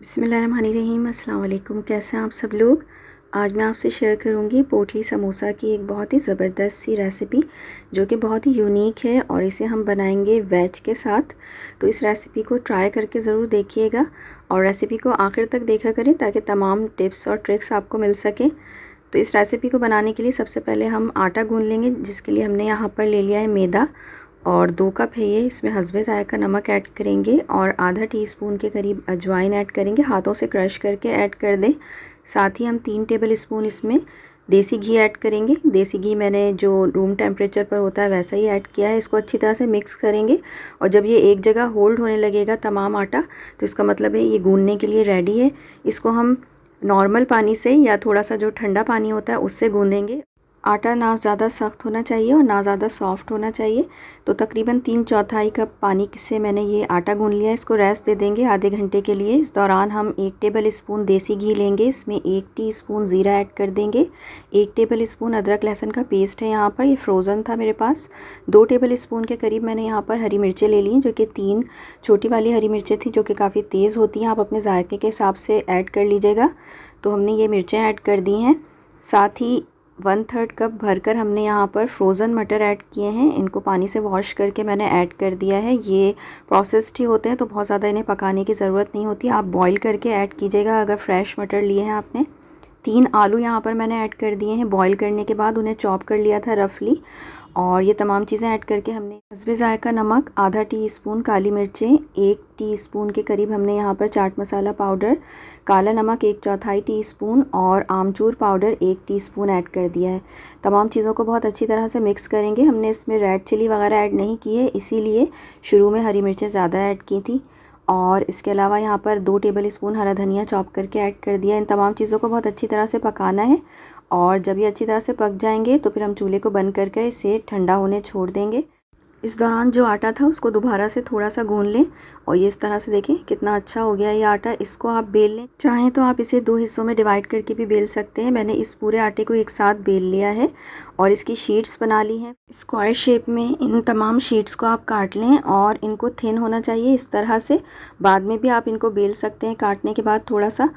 बिस्मिल्लाहिर्रहमानिर्रहीम। अस्सलाम वालेकुम। कैसे हैं आप सब लोग। आज मैं आपसे शेयर करूंगी पोटली समोसा की एक बहुत ही ज़बरदस्त सी रेसिपी जो कि बहुत ही यूनिक है और इसे हम बनाएंगे वेज के साथ। तो इस रेसिपी को ट्राई करके ज़रूर देखिएगा और रेसिपी को आखिर तक देखा करें ताकि तमाम टिप्स और ट्रिक्स आपको मिल सकें। तो इस रेसिपी को बनाने के लिए सबसे पहले हम आटा गूँध लेंगे, जिसके लिए हमने यहाँ पर ले लिया है मैदा और 2 कप है ये। इसमें हस्बे ज़ायक़ा नमक ऐड करेंगे और आधा टीस्पून के करीब अजवाइन ऐड करेंगे, हाथों से क्रश करके ऐड कर दें। साथ ही हम 3 टेबल स्पून इसमें देसी घी ऐड करेंगे। देसी घी मैंने जो रूम टेम्परेचर पर होता है वैसा ही ऐड किया है। इसको अच्छी तरह से मिक्स करेंगे और जब ये एक जगह होल्ड होने लगेगा तमाम आटा, तो इसका मतलब है ये गूँधने के लिए रेडी है। इसको हम नॉर्मल पानी से या थोड़ा सा जो ठंडा पानी होता है उससे गूँधेंगे। आटा ना ज़्यादा सख्त होना चाहिए और ना ज़्यादा सॉफ्ट होना चाहिए। तो तकरीबन 3/4 कप पानी से मैंने ये आटा गूँध लिया। इसको रेस्ट दे देंगे आधे घंटे के लिए। इस दौरान हम 1 टेबल स्पून देसी घी लेंगे, इसमें 1 टीस्पून ज़ीरा ऐड कर देंगे। 1 टेबल स्पून अदरक लहसुन का पेस्ट है यहाँ पर, ये फ्रोज़न था मेरे पास। 2 टेबल स्पून के करीब मैंने यहाँ पर हरी मिर्चें ले ली, जो कि 3 छोटी वाली हरी मिर्चें थी जो कि काफ़ी तेज़ होती हैं। आप अपने जायके के हिसाब से ऐड कर लीजिएगा। तो हमने ये मिर्चें ऐड कर दी हैं। साथ ही 1/3 कप भरकर हमने यहाँ पर फ्रोज़न मटर ऐड किए हैं। इनको पानी से वॉश करके मैंने ऐड कर दिया है। ये प्रोसेस्ड ही होते हैं तो बहुत ज़्यादा इन्हें पकाने की ज़रूरत नहीं होती। आप बॉईल करके ऐड कीजिएगा अगर फ्रेश मटर लिए हैं आपने। 3 आलू यहाँ पर मैंने ऐड कर दिए हैं। बॉईल करने के बाद उन्हें चॉप कर लिया था रफली। और ये तमाम चीज़ें ऐड करके हमने हस्बे ज़ायक़ा नमक, आधा टीस्पून काली मिर्चें, 1 टीस्पून के करीब हमने यहाँ पर चाट मसाला पाउडर, काला नमक 1/4 टीस्पून और आमचूर पाउडर 1 टीस्पून ऐड कर दिया है। तमाम चीज़ों को बहुत अच्छी तरह से मिक्स करेंगे। हमने इसमें रेड चिली वगैरह ऐड नहीं की है, इसीलिए शुरू में हरी मिर्चें ज़्यादा ऐड की थी। और इसके अलावा यहाँ पर 2 टेबल स्पून हरा धनिया चॉप करके ऐड कर दिया। इन तमाम चीज़ों को बहुत अच्छी तरह से पकाना है और जब ये अच्छी तरह से पक जाएंगे तो फिर हम चूल्हे को बंद करके इसे ठंडा होने छोड़ देंगे। इस दौरान जो आटा था उसको दोबारा से थोड़ा सा गूँध लें और ये इस तरह से देखें कितना अच्छा हो गया ये आटा। इसको आप बेल लें, चाहें तो आप इसे 2 हिस्सों में डिवाइड करके भी बेल सकते हैं। मैंने इस पूरे आटे को एक साथ बेल लिया है और इसकी शीट्स बना ली हैं स्क्वायर शेप में। इन तमाम शीट्स को आप काट लें और इनको थिन होना चाहिए इस तरह से। बाद में भी आप इनको बेल सकते हैं काटने के बाद थोड़ा सा।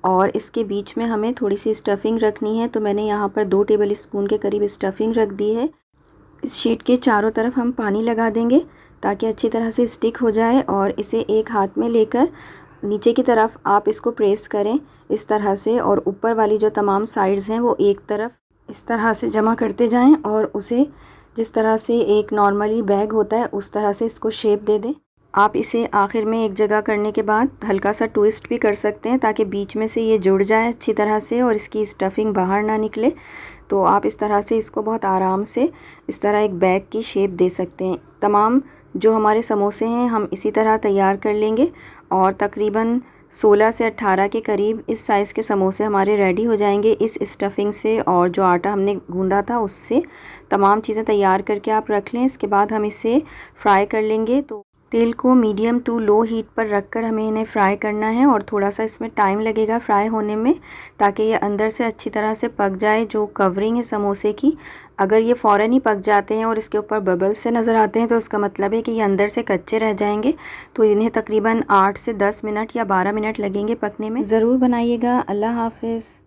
और इसके बीच में हमें थोड़ी सी स्टफिंग रखनी है, तो मैंने यहाँ पर 2 टेबल स्पून के करीब स्टफिंग रख दी है। इस शीट के चारों तरफ हम पानी लगा देंगे ताकि अच्छी तरह से स्टिक हो जाए और इसे एक हाथ में लेकर नीचे की तरफ आप इसको प्रेस करें इस तरह से, और ऊपर वाली जो तमाम साइड्स हैं वो एक तरफ इस तरह से जमा करते जाएं और उसे जिस तरह से एक नॉर्मली बैग होता है उस तरह से इसको शेप दे दें। आप इसे आखिर में एक जगह करने के बाद हल्का सा ट्विस्ट भी कर सकते हैं ताकि बीच में से ये जुड़ जाए अच्छी तरह से और इसकी स्टफिंग बाहर ना निकले। तो आप इस तरह से इसको बहुत आराम से इस तरह एक बैग की शेप दे सकते हैं। तमाम जो हमारे समोसे हैं हम इसी तरह तैयार कर लेंगे और तकरीबन 16 से 18 के करीब इस साइज़ के समोसे हमारे रेडी हो जाएंगे इस स्टफिंग से और जो आटा हमने गूंदा था उससे। तमाम चीज़ें तैयार करके आप रख लें। इसके बाद हम इसे फ्राई कर लेंगे। तो तेल को मीडियम टू लो हीट पर रखकर हमें इन्हें फ्राई करना है और थोड़ा सा इसमें टाइम लगेगा फ्राई होने में ताकि ये अंदर से अच्छी तरह से पक जाए। जो कवरिंग है समोसे की, अगर ये फ़ौरन ही पक जाते हैं और इसके ऊपर बबल्स से नज़र आते हैं तो उसका मतलब है कि ये अंदर से कच्चे रह जाएंगे। तो इन्हें तकरीबन 8 से 10 मिनट या 12 मिनट लगेंगे पकने में। ज़रूर बनाइएगा। अल्लाह हाफ़िज़।